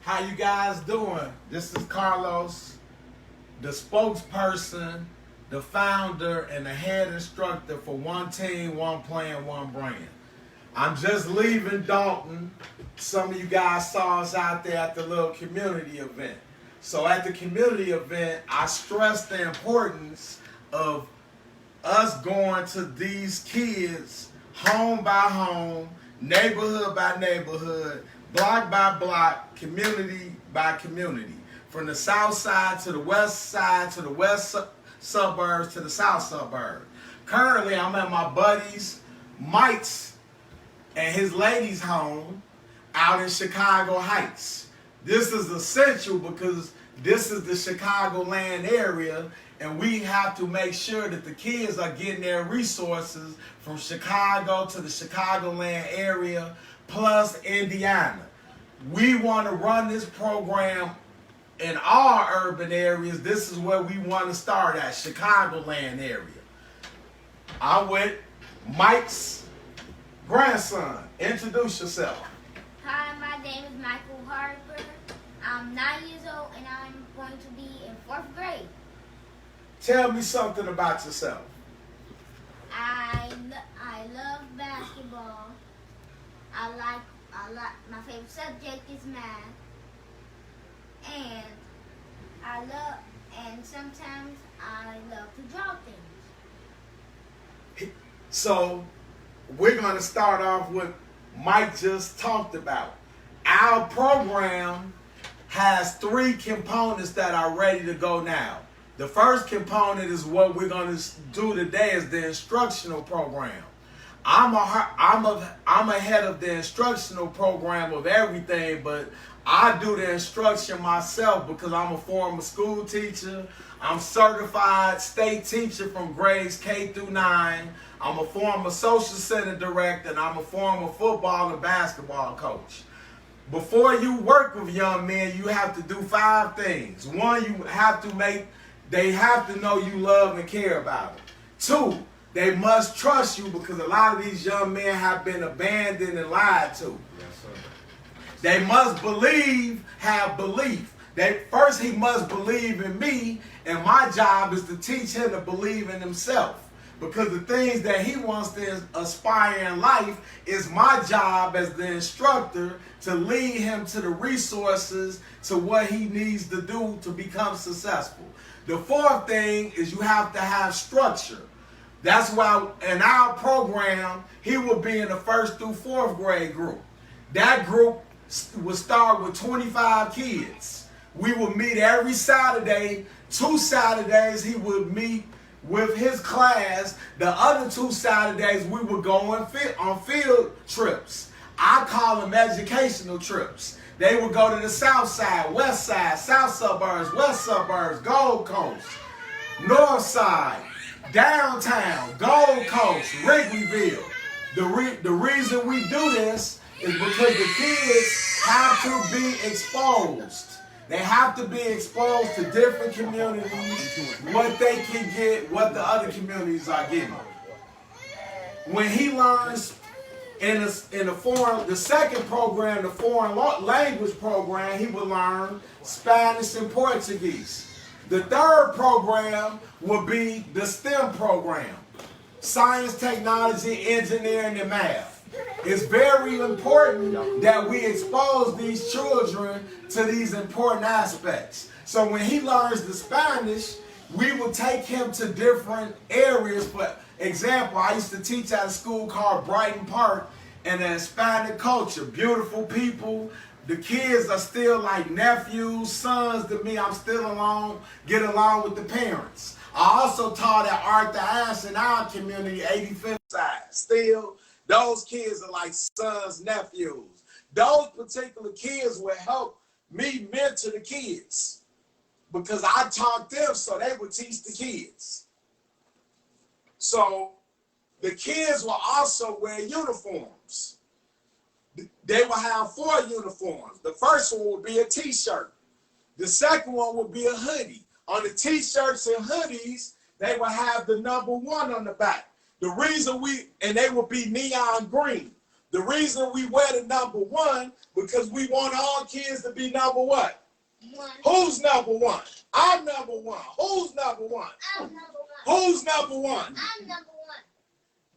How you guys doing? This is Carlos, the spokesperson, the founder, and the head instructor for One Team, One Plan, One Brand. I'm just leaving Dalton. Some of you guys saw us out there at the little community event. So at the community event, I stressed the importance of us going to these kids home by home, neighborhood by neighborhood, block by block, community by community, from the south side to the west side, to the west suburbs to the south suburbs. Currently, I'm at my buddy's, Mike's, and his lady's home out in Chicago Heights. This is essential because this is the Chicagoland area, and we have to make sure that the kids are getting their resources from Chicago to the Chicagoland area, plus Indiana. We want to run this program in all urban areas. This is where we want to start at, Chicagoland area. I'm with Mike's grandson. Introduce yourself. Hi, my name is Michael Harper. I'm 9 years old and I'm going to be in 4th grade. Tell me something about yourself. I love basketball. My favorite subject is math. And sometimes I love to draw things. So we're going to start off with Mike just talked about. Our program has 3 components that are ready to go now. The first component is what we're going to do today is the instructional program. I'm ahead of the instructional program of everything, but I do the instruction myself because I'm a former school teacher. I'm certified state teacher from grades K through 9. I'm a former social center director, and I'm a former football and basketball coach. Before you work with young men, you have to do 5 things. 1, they have to know you love and care about them. 2, they must trust you because a lot of these young men have been abandoned and lied to. Yes, sir. They must have belief. First, he must believe in me, and my job is to teach him to believe in himself. Because the things that he wants to aspire in life is my job as the instructor to lead him to the resources to what he needs to do to become successful. The 4th thing is you have to have structure. That's why in our program, he will be in the 1st through 4th grade group. That group will start with 25 kids. We will meet every Saturday. 2 Saturdays he would meet with his class. The other 2 Saturdays we would go on field trips. I call them educational trips. They would go to the south side, west side, south suburbs, west suburbs, Gold Coast, north side, downtown, Gold Coast, Wrigleyville. The reason we do this is because the kids have to be exposed. They have to be exposed to different communities, what they can get, what the other communities are getting. When he learns the second program, the foreign language program, he will learn Spanish and Portuguese. The 3rd program will be the STEM program, science, technology, engineering, and math. It's very important that we expose these children to these important aspects. So when he learns the Spanish, we will take him to different areas. For example, I used to teach at a school called Brighton Park in the Hispanic culture. Beautiful people. The kids are still like nephews, sons to me. I'm still get along with the parents. I also taught at Arthur Ashe in our community, 85th side. Still, those kids are like sons, nephews. Those particular kids will help me mentor the kids because I taught them so they would teach the kids. So the kids will also wear uniforms. They will have 4 uniforms. The first one will be a t-shirt. The second one will be a hoodie. On the t-shirts and hoodies, they will have the number 1 on the back. The reason and they will be neon green. The reason we wear the number 1 because we want all kids to be number what? 1. Who's number 1? I'm number 1. Who's number 1? I'm number 1. Who's number 1? I'm number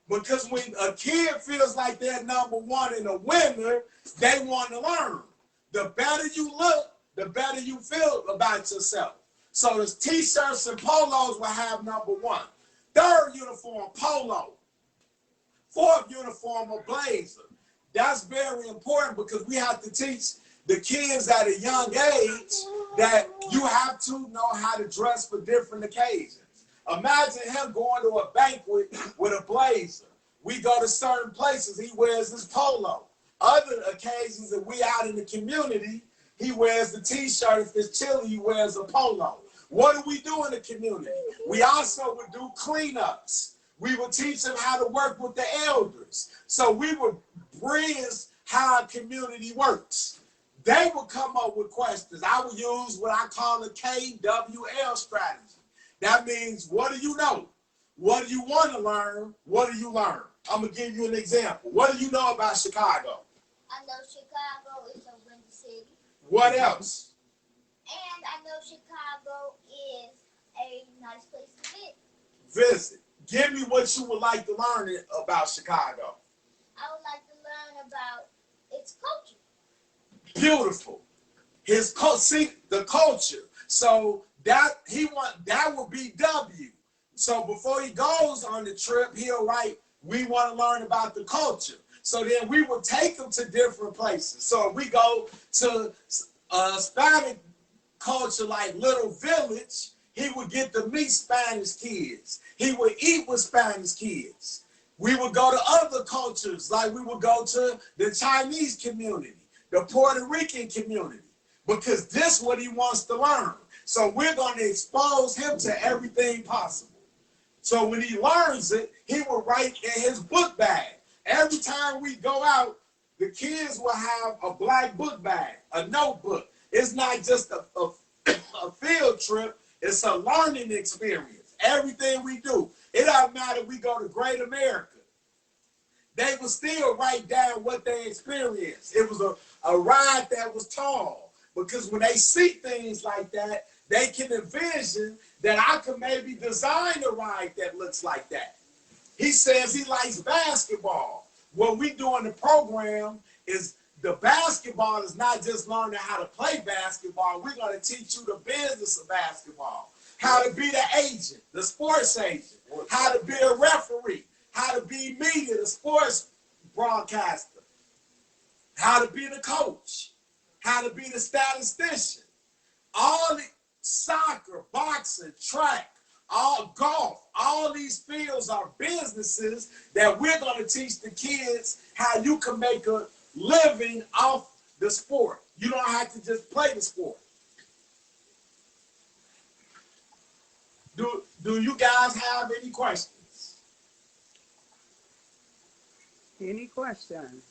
1. Because when a kid feels like they're number 1 and a winner, they want to learn. The better you look, the better you feel about yourself. So the t-shirts and polos will have number 1. Third uniform, polo. Fourth uniform, a blazer. That's very important because we have to teach the kids at a young age that you have to know how to dress for different occasions. Imagine him going to a banquet with a blazer. We go to certain places, he wears his polo. Other occasions that we out in the community, he wears the t-shirt. If it's chilly, he wears a polo. What do we do in the community? We also would do cleanups. We would teach them how to work with the elders. So we would bridge how a community works. They would come up with questions. I would use what I call a Kwl strategy. That means, what do you know? What do you want to learn? What do you learn? I'm going to give you an example. What do you know about Chicago? I know Chicago is a windy city. What else? And I know Chicago is a nice place to Visit. Give me what you would like to learn about Chicago. I would like to learn about its culture. Beautiful. His see the culture. So that would be W. So before he goes on the trip, he'll write, we want to learn about the culture. So then we will take him to different places. So if we go to Hispanic culture like Little Village, he would get to meet Spanish kids. He would eat with Spanish kids. We would go to other cultures, like we would go to the Chinese community, the Puerto Rican community, because this is what he wants to learn. So we're going to expose him to everything possible. So when he learns it, he will write in his book bag. Every time we go out, the kids will have a black book bag, a notebook. It's not just a field trip, it's a learning experience. Everything we do. It doesn't matter if we go to Great America. They will still write down what they experienced. It was a ride that was tall. Because when they see things like that, they can envision that I could maybe design a ride that looks like that. He says he likes basketball. What we do in the program is the basketball is not just learning how to play basketball. We're going to teach you the business of basketball. How to be the agent, the sports agent. How to be a referee. How to be media, the sports broadcaster. How to be the coach. How to be the statistician. All the soccer, boxing, track, all golf, all these fields are businesses that we're going to teach the kids how you can make a living off the sport. You don't have to just play the sport. Do you guys have any questions? Any questions?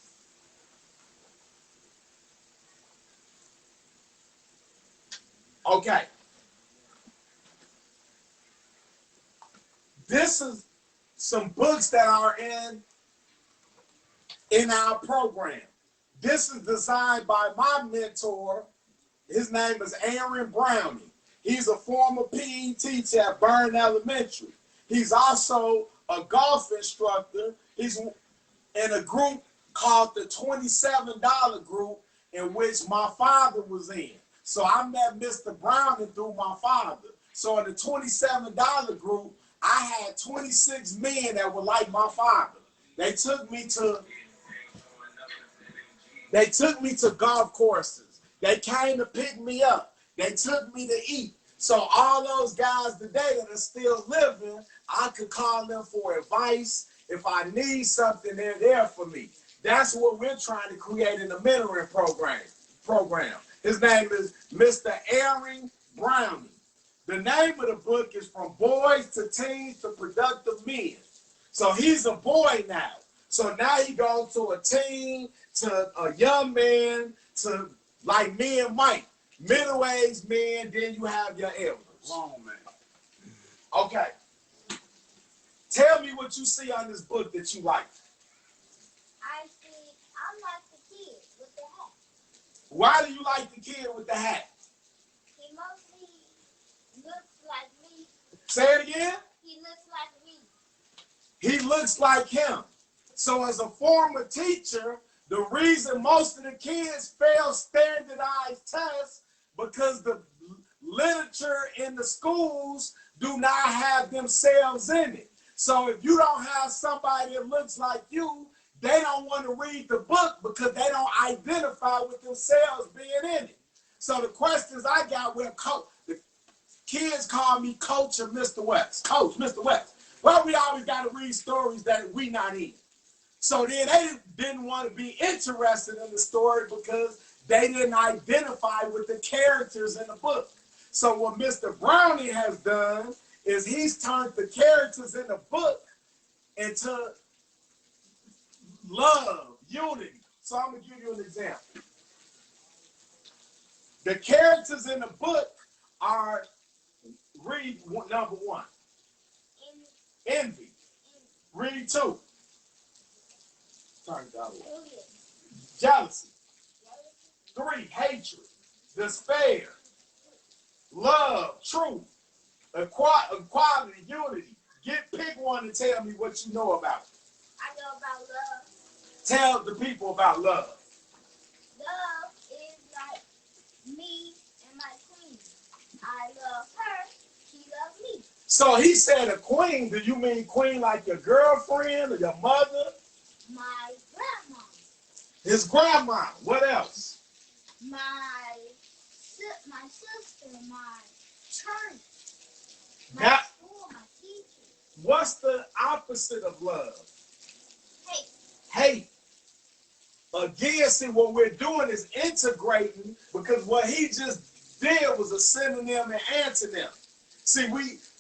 Okay. This is some books that are in our program. This is designed by my mentor. His name is Aaron Browning. He's a former PE teacher at Byrne Elementary. He's also a golf instructor. He's in a group called the $27 group, in which my father was in. So I met Mr. Browning through my father. So in the $27 group, I had 26 men that were like my father. They took me to golf courses. They came to pick me up. They took me to eat. So all those guys today that are still living, I could call them for advice. If I need something, they're there for me. That's what we're trying to create in the mentoring program. His name is Mr. Aaron Browning. The name of the book is From Boys to Teens to Productive Men. So he's a boy now. So now he goes to a teen, to a young man, to like me and Mike. Middle-aged men, then you have your elders. Wrong, man. Okay. Tell me what you see on this book that you like. I see Why do you like the kid with the hat? He mostly looks like me. Say it again. He looks like me. He looks like him. So as a former teacher, the reason most of the kids fail standardized tests because the literature in the schools do not have themselves in it. So if you don't have somebody that looks like you, they don't want to read the book because they don't identify with themselves being in it. So the questions I got were, the kids call me Coach or Mr. West. Coach, Mr. West. Well, we always got to read stories that we not in. So then they didn't want to be interested in the story because they didn't identify with the characters in the book. So what Mr. Brownie has done is he's turned the characters in the book into love, unity. So I'm going to give you an example. The characters in the book are, read number 1, envy. Read 2. Jealousy. 3, hatred. Despair. Love, truth. Equality, unity. Pick one and tell me what you know about it. I know about love. Tell the people about love. Love is like me and my queen. I love her. She loves me. So he said a queen. Do you mean queen like your girlfriend or your mother? My grandma. His grandma. What else? My sister. My church. My Now, school. My teacher. what's the opposite of love? Hate. Hate. Again, see, what we're doing is integrating, because what he just did was a synonym and antonym. See,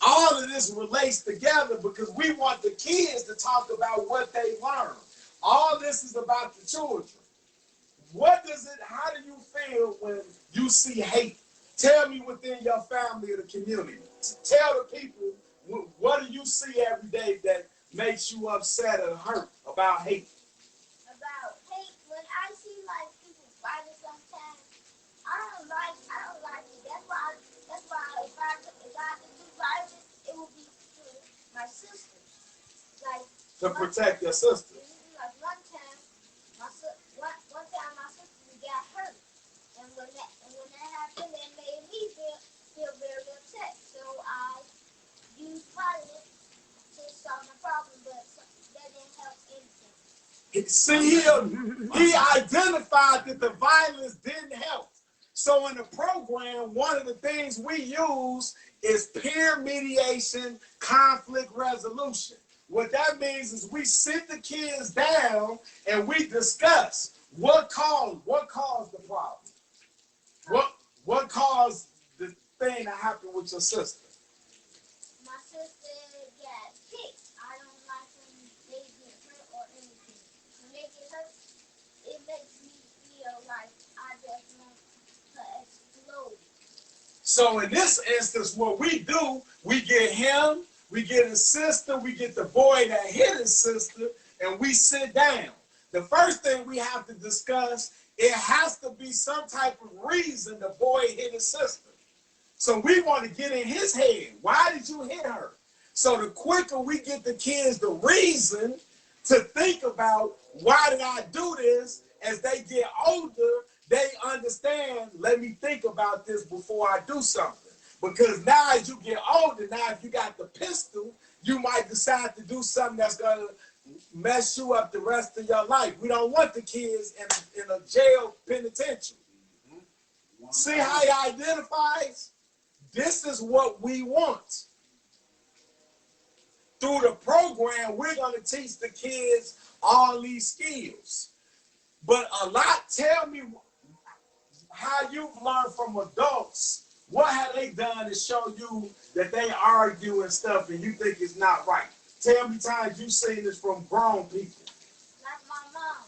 all of this relates together because we want the kids to talk about what they learned. All this is about the children. How do you feel when you see hate? Tell me within your family or the community. Tell the people, what do you see every day that makes you upset or hurt about hate? About hate, when I see like people fighting sometimes, I don't like it. That's why if I could do violence, it would be to my sisters. Like To protect your sisters. like one time my sister got hurt, and when that happened, it made me feel very upset. So I used violence to solve the problem, but that didn't help anything. See, he identified that the violence didn't help. So in the program, one of the things we use is peer mediation, conflict resolution. What that means is we sit the kids down and we discuss what caused the problem. What caused the thing that happened with your sister? My sister got kicked. I don't like when they get hurt or anything. When they get hurt, it makes me feel like I just want to explode. So in this instance, what we do, we get him, we get his sister, we get the boy that hit his sister, and we sit down. The first thing we have to discuss, it has to be some type of reason the boy hit his sister. So we want to get in his head. Why did you hit her? So the quicker we get the kids the reason to think about, why did I do this? As they get older, they understand, let me think about this before I do something. Because now as you get older, now if you got the pistol, you might decide to do something that's going to mess you up the rest of your life. We don't want the kids in a jail penitentiary. See how he identifies? This is what we want. Through the program, we're going to teach the kids all these skills. But tell me how you've learned from adults. What have they done to show you that they argue and stuff and you think it's not right? Tell me times you've seen this from grown people. Like my mom.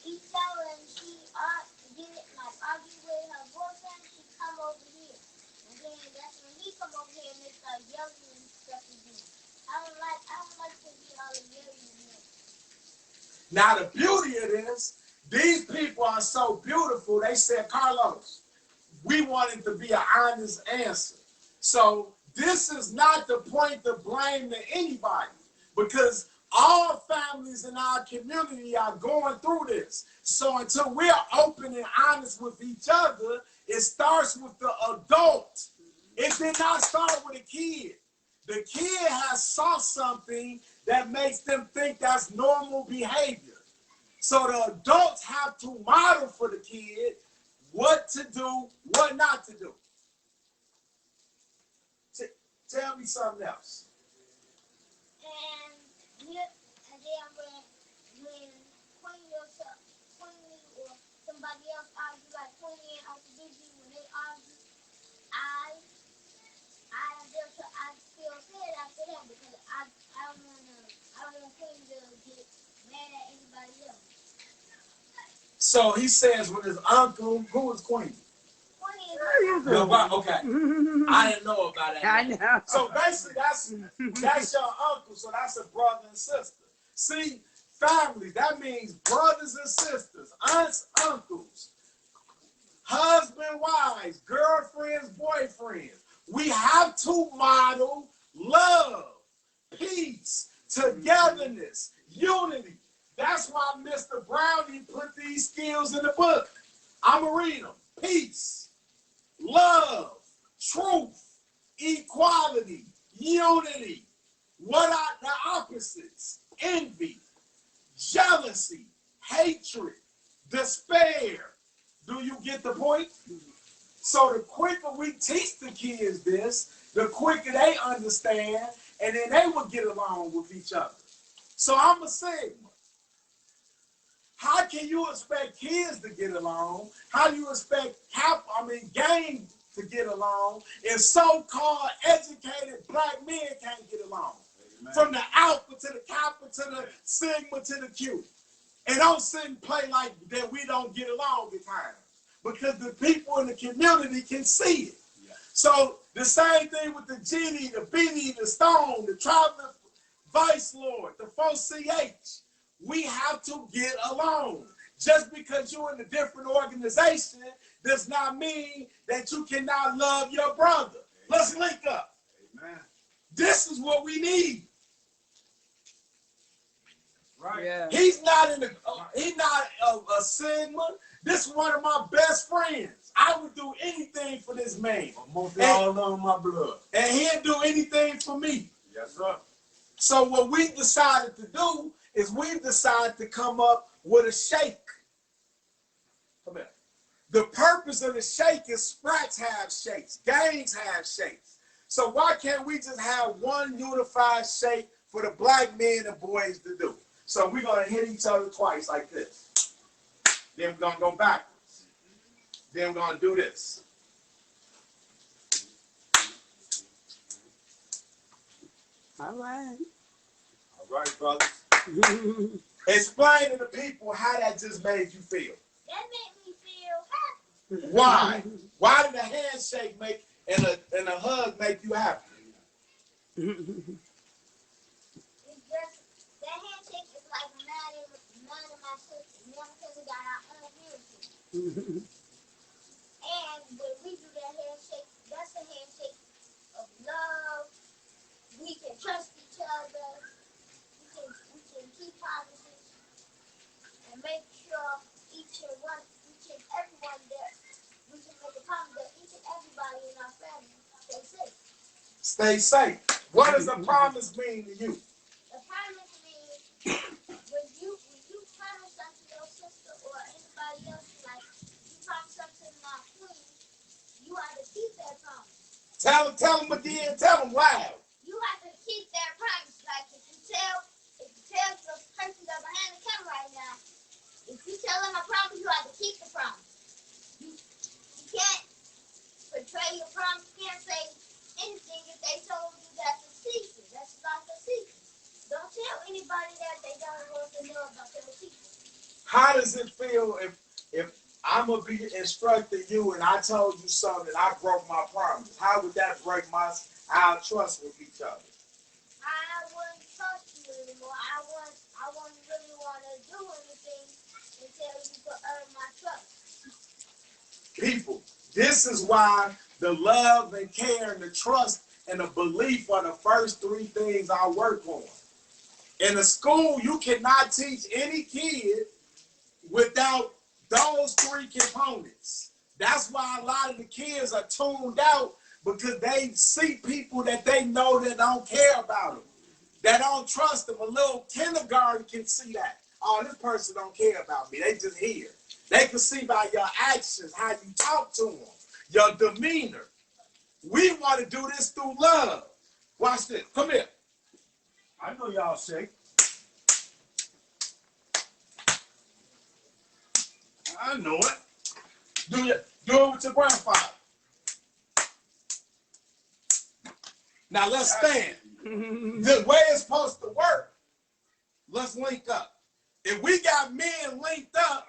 Each time when she argue with her boyfriend, she come over here. And then that's when he come over here and they start yelling and stuff again. I don't like to be all yelling and Now the beauty of this, These people are so beautiful, they said, Carlos, we want it to be an honest answer. So this is not the point to blame to anybody, because all families in our community are going through this. So until we're open and honest with each other, it starts with the adult. It did not start with a kid. The kid has saw something that makes them think that's normal behavior. So the adults have to model for the kid what to do, what not to do. Tell me something else. And then when Queenie or somebody else argue, like Queenie and Uncle Dizzy, when they argue, I feel sad after that, because I don't want Queenie to get mad at anybody else. So he says with his uncle, who is Queen? Okay. I didn't know about that. I know. So basically, that's your uncle. So that's a brother and sister. See, family, that means brothers and sisters, aunts, uncles, husband, wives, girlfriends, boyfriends. We have to model love, peace, togetherness, unity. That's why Mr. Brownie put these skills in the book. I'm going to read them. Peace, love, truth, equality, unity. What are the opposites? Envy, jealousy, hatred, despair. Do you get the point? So the quicker we teach the kids this, the quicker they understand, and then they will get along with each other. So I'm a Sigma. How can you expect kids to get along? How do you expect gang to get along if so-called educated black men can't get along? Amen. From the alpha to the kappa to the sigma to the Q. And don't sit and play like that we don't get along at times, because the people in the community can see it. Yeah. So the same thing with the GD, the BD, the Stone, the Traveling Vice Lord, the 4CH. We have to get along. Just because you're in a different organization does not mean that you cannot love your brother. Amen. Let's link up. Amen. This is what we need. Right. Yeah. He's not a Sigma. This is one of my best friends. I would do anything for this man. Most all on my blood. And he'll do anything for me. Yes, sir. So what we decided to do is we've decided to come up with a shake. Come here. The purpose of the shake is sprats have shakes, gangs have shakes. So why can't we just have one unified shake for the black men and boys to do? So we're going to hit each other twice like this. Then we're going to go backwards. Then we're going to do this. All right. All right, brothers. Explain to the people how that just made you feel. That made me feel happy. Why? Why did a handshake and a hug make you happy? It's just, that handshake is like mine and my sister. Me and my sister got our own handshake. And when we do that handshake, that's a handshake of love. We can trust each other. We can keep promises and make sure each and everyone there, we can make a promise that each and everybody in our family stay safe. Stay safe. What does a promise mean to you? A promise means when you promise something to your sister or anybody else, like you promise something to my queen, you have to keep that promise. Tell them again. Tell them loud. You have to keep that promise. Like if you tell the person that's behind the camera right now, if you tell them a promise, you have to keep the promise. You can't portray your promise. You can't say anything if they told you that's a secret. That's like a secret. Don't tell anybody that they don't want to know about their secret. How does it feel if I'm going to be instructing you and I told you something and I broke my promise? How would that break our trust with each other? I wouldn't trust you anymore. I wouldn't really want to do anything until you can earn my trust. People, this is why the love and care and the trust and the belief are the first three things I work on. In a school, you cannot teach any kid without those three components. That's why a lot of the kids are tuned out, because they see people that they know that don't care about them, that don't trust them. A little kindergarten can see that. Oh, this person don't care about me. They just here. They can see by your actions, how you talk to them, your demeanor. We want to do this through love. Watch this. Come here. I know y'all sick. I know it. Do it with your grandfather. Now let's stand. The way it's supposed to work, let's link up. If we got men linked up,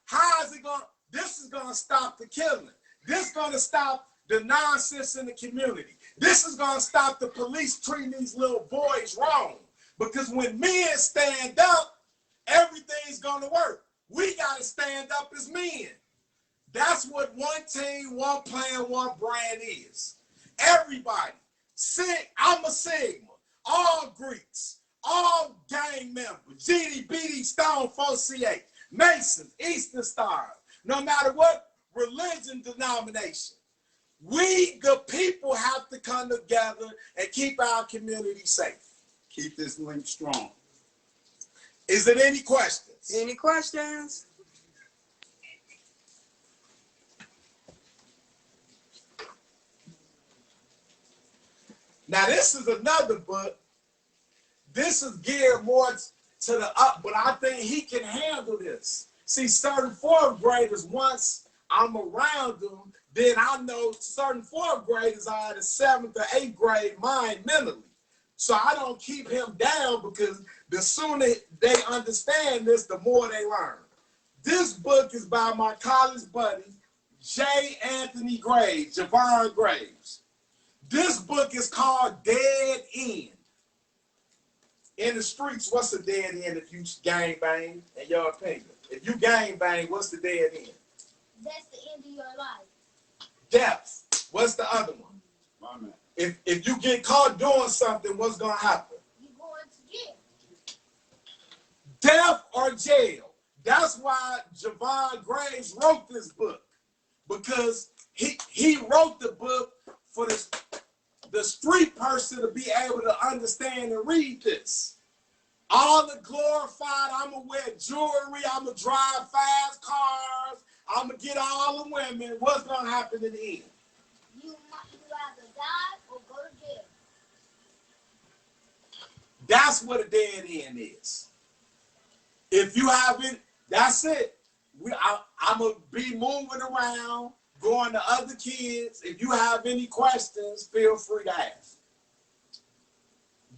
how is it going? This is going to stop the killing. This is going to stop the nonsense in the community. This is going to stop the police treating these little boys wrong. Because when men stand up, everything's going to work. We got to stand up as men. That's what one team, one plan, one brand is. Everybody. I'm a Sigma. All Greeks. All gang members. GD, BD, Stone, 4CA. Masons, Eastern Stars. No matter what religion, denomination. We, the people, have to come together and keep our community safe. Keep this link strong. Is there any questions? Any questions? Now, this is another book. This is geared more to the up, but I think he can handle this. See, certain fourth graders, once I'm around them, then I know certain fourth graders are in the 7th or 8th grade mind mentally. So I don't keep him down, because the sooner they understand this, the more they learn. This book is by my college buddy, J. Anthony Graves, Javon Graves. This book is called Dead End. In the streets, what's a dead end if you gang bang, in your opinion? If you gang bang, what's the dead end? That's the end of your life. Death. What's the other one? My man. If you get caught doing something, what's going to happen? You going to jail. Death or jail. That's why Javon Graves wrote this book, because he wrote the book for the street person to be able to understand and read this. All the glorified, I'm going to wear jewelry, I'm going to drive fast cars, I'm going to get all the women. What's going to happen in the end? You either die or go to jail. That's what a dead end is. If you haven't, that's it. I'm going to be moving around, going to other kids. If you have any questions, feel free to ask.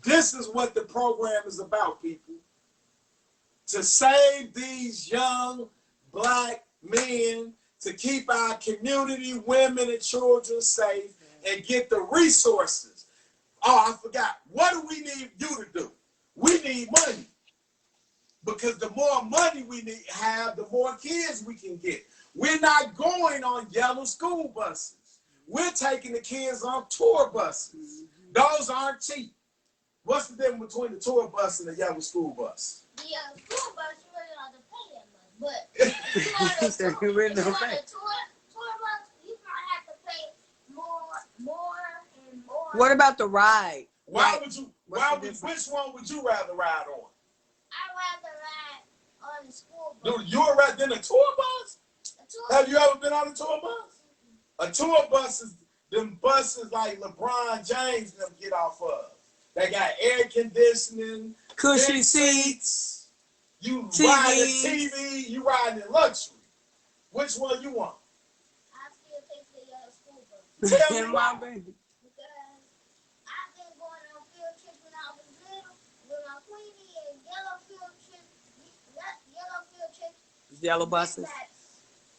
This is what the program is about, people. To save these young black men, to keep our community, women and children safe, and get the resources. Oh, I forgot. What do we need you to do? We need money. Because the more money we have, the more kids we can get. We're not going on yellow school buses. We're taking the kids on tour buses. Those aren't cheap. What's the difference between the tour bus and the yellow school bus? The school bus, you really don't have to pay that much. But if you want a tour bus, you might have to pay more and more. What about the ride? Which one would you rather ride on? I'd rather ride on the school bus. Dude, you would rather than a tour bus? Have you ever been on a tour bus? A tour bus is them buses like LeBron James them get off of. They got air conditioning, Cushy seats. You TV. riding TV, you riding in luxury. Which one you want? I still take the school bus. Tell me why. Baby. Because I've been going on field trips when I was little with my queenie, and yellow field trips. Yellow buses.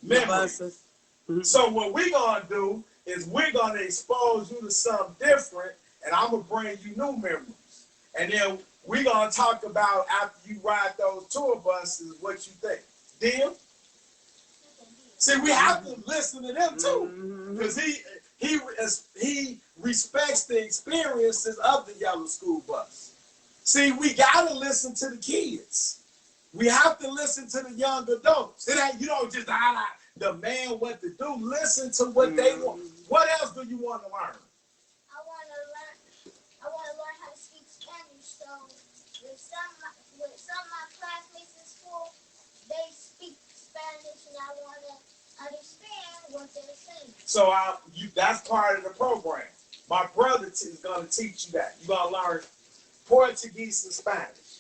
Memories. Buses. Mm-hmm. So what we're going to do is we're going to expose you to something different, and I'm going to bring you new memories. And then we're going to talk about, after you ride those tour buses, what you think. Deal? See, we have to listen to them too, Mhm. because he respects the experiences of the yellow school bus. See, we gotta listen to the kids. We have to listen to the young adults. It ain't, you don't just demand what to do. Listen to what they want. What else do you want to learn? I want to learn how to speak Spanish. So with some of my classmates in school, they speak Spanish, and I want to understand what they're saying. So that's part of the program. My brother is going to teach you that. You're going to learn Portuguese and Spanish.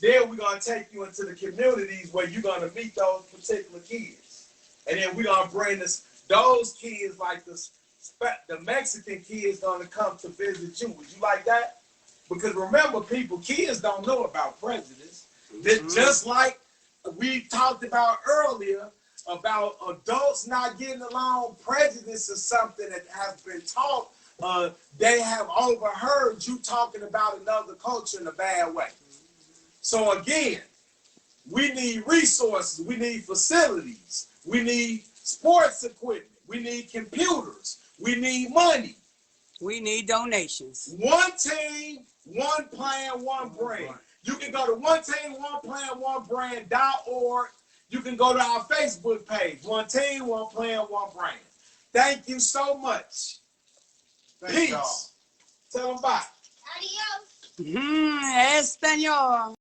Then we're going to take you into the communities where you're going to meet those particular kids. And then we're going to bring those kids, like the Mexican kids, going to come to visit you. Would you like that? Because remember, kids don't know about prejudice. Just like we talked about earlier, about adults not getting along, prejudice is something that has been taught. They have overheard you talking about another culture in a bad way. So again, we need resources, we need facilities, we need sports equipment, we need computers, we need money. We need donations. One team, one plan, one brand. You can go to one team, one plan, one brand.org. You can go to our Facebook page, one team, one plan, one brand. Thank you so much. Peace. Tell them bye. Adios. Español.